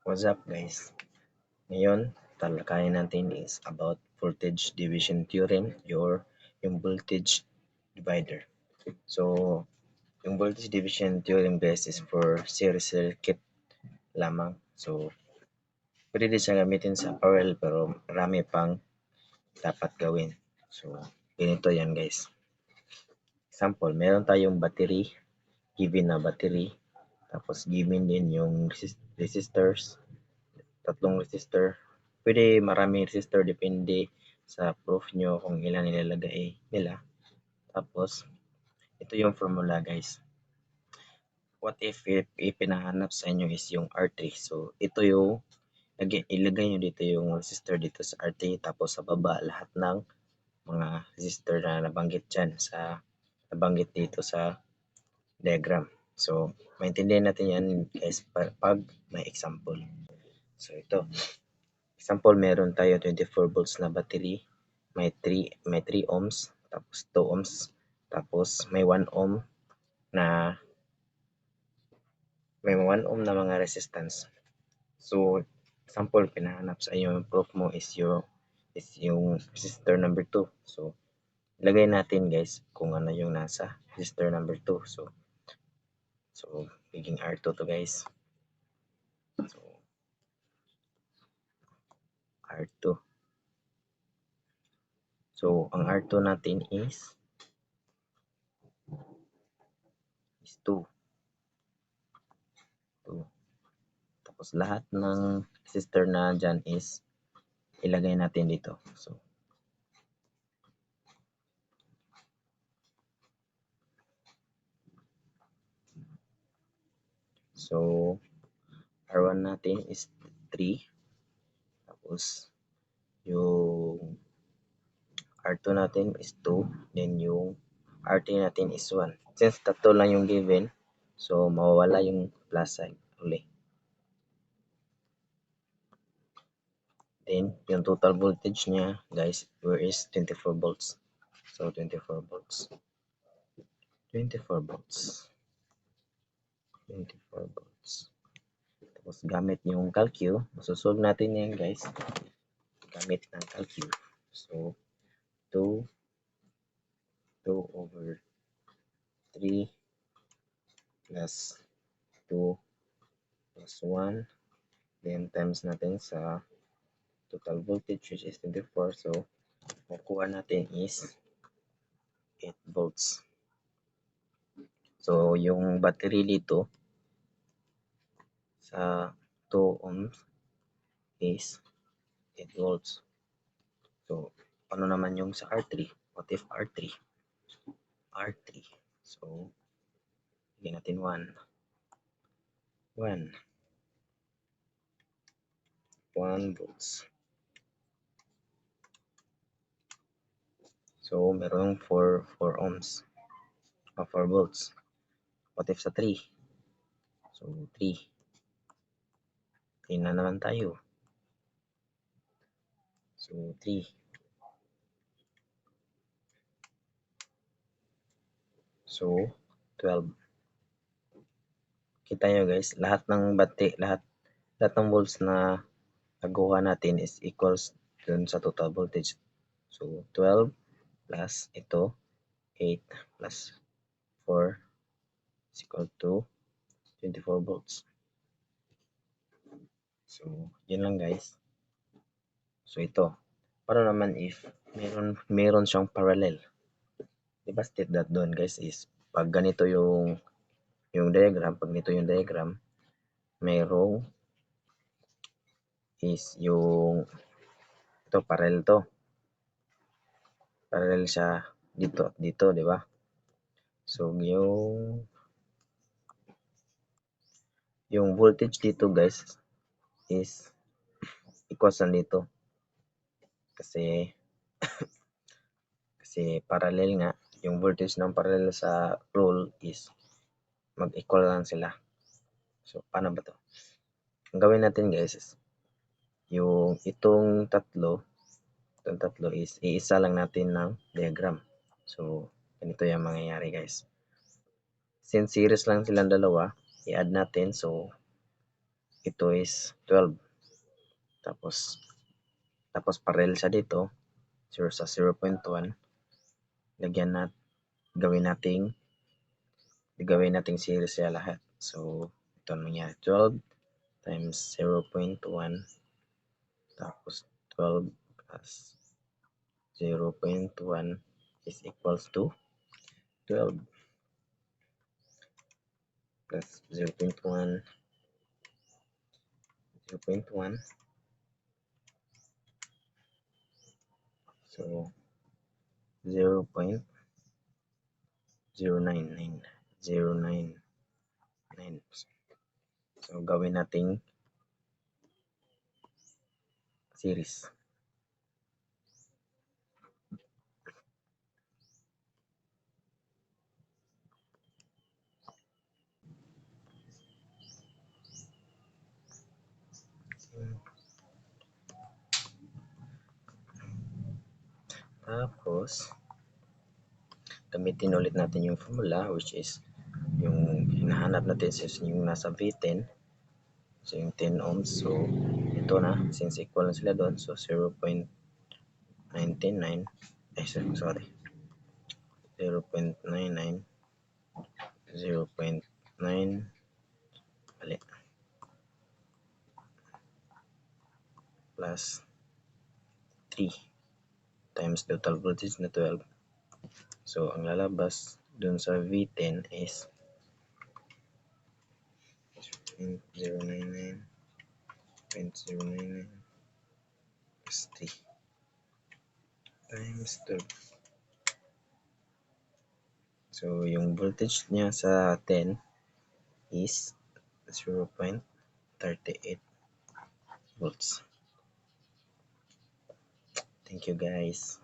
What's up guys? Ngayon, talakayin natin is about voltage division theorem or yung voltage divider. So, yung voltage division theorem guys is for series circuit lamang. So, pwede din siya gamitin sa parallel pero marami pang dapat gawin. So, ganito yan guys. Example, meron tayong battery, given na battery, tapos given din yung resistors, tatlong resistor. Pwede maraming resistor depende sa proof nyo kung ilan nilalagay nila. Tapos, ito yung formula guys. What if ipinahanap sa inyo is yung R3. So, ito yung ilagay nyo dito yung resistor dito sa R3. Tapos sa baba lahat ng mga resistor na nabanggit dyan nabanggit dito sa diagram. So, maintindihan natin yan guys pag may example. So, ito. Example, meron tayo 24 volts na battery, may 3 ohms, tapos 2 ohms, tapos may 1 ohm na mga resistance. So, example, pinahanap sa iyo yung proof mo is yung resistor number 2. So, ilagay natin guys kung ano yung nasa resistor number 2. So magiging R2 to guys. So, R2. So, ang R2 natin is 2. Tapos lahat ng resistor na dyan is ilagay natin dito. So R1 natin is 3. Tapos yung R2 natin is 2. Then yung R3 natin is 1. Since tatlo lang yung given, so mawawala yung plus sign uli. Then yung total voltage niya guys is 24 volts. So 24 volts. 24 volts. 24 volts. Tapos gamit yung calcu, masusolve natin yan guys. Gamit ng calcu. So 2 over 3 plus 2 plus 1. Then times natin sa total voltage which is 24. So makuha natin is 8 volts. So yung battery dito sa 2 ohms is 8 volts. So ano naman yung sa R3? What if R3? R3. So bigyan natin 1. 1 volts. So merong 4 ohms o 4 volts. What if sa 3? So 3. 3 na naman tayo. So 3. So 12. Kita nyo guys, lahat ng ng volts na nakuha natin is equals dun sa total voltage. So 12 plus ito 8 plus 4 is equal to 24 volts. So yun lang guys. So ito, para naman if meron siyang parallel. Diba state that doon guys is pag ganito yung diagram, pag nito yung diagram, merong is yung ito parallel to. Parallel siya dito, di ba? So yung voltage dito guys is equals nandito. Kasi parallel nga, yung voltage ng parallel sa rule is mag-equal lang sila. So paano ba to? Ang gawin natin guys is yung itong tatlo is iisa lang natin ng diagram. So ganito yung mangyayari guys. Since series lang silang dalawa, i-add natin. So ito is 12. Tapos parallel siya dito, 0 sa 0.1. Gawin nating series siya lahat. So, ito niya 12 times 0.1 tapos 12 plus 0.1 is equals to 12 plus 0.1 so 0.099099. So gawin nating series. Tapos gamitin ulit natin yung formula, which is yung hinahanap natin is yung nasa V10. So yung 10 ohms, so ito na, since equal na sila doon, so 0.99, sorry, 0.99, 0.9, bali, plus 3 times total voltage na 12. So ang lalabas dun sa V10 is 0.099 plus 3 times 12. So yung voltage niya sa 10 is 0.38 volts. Thank you guys.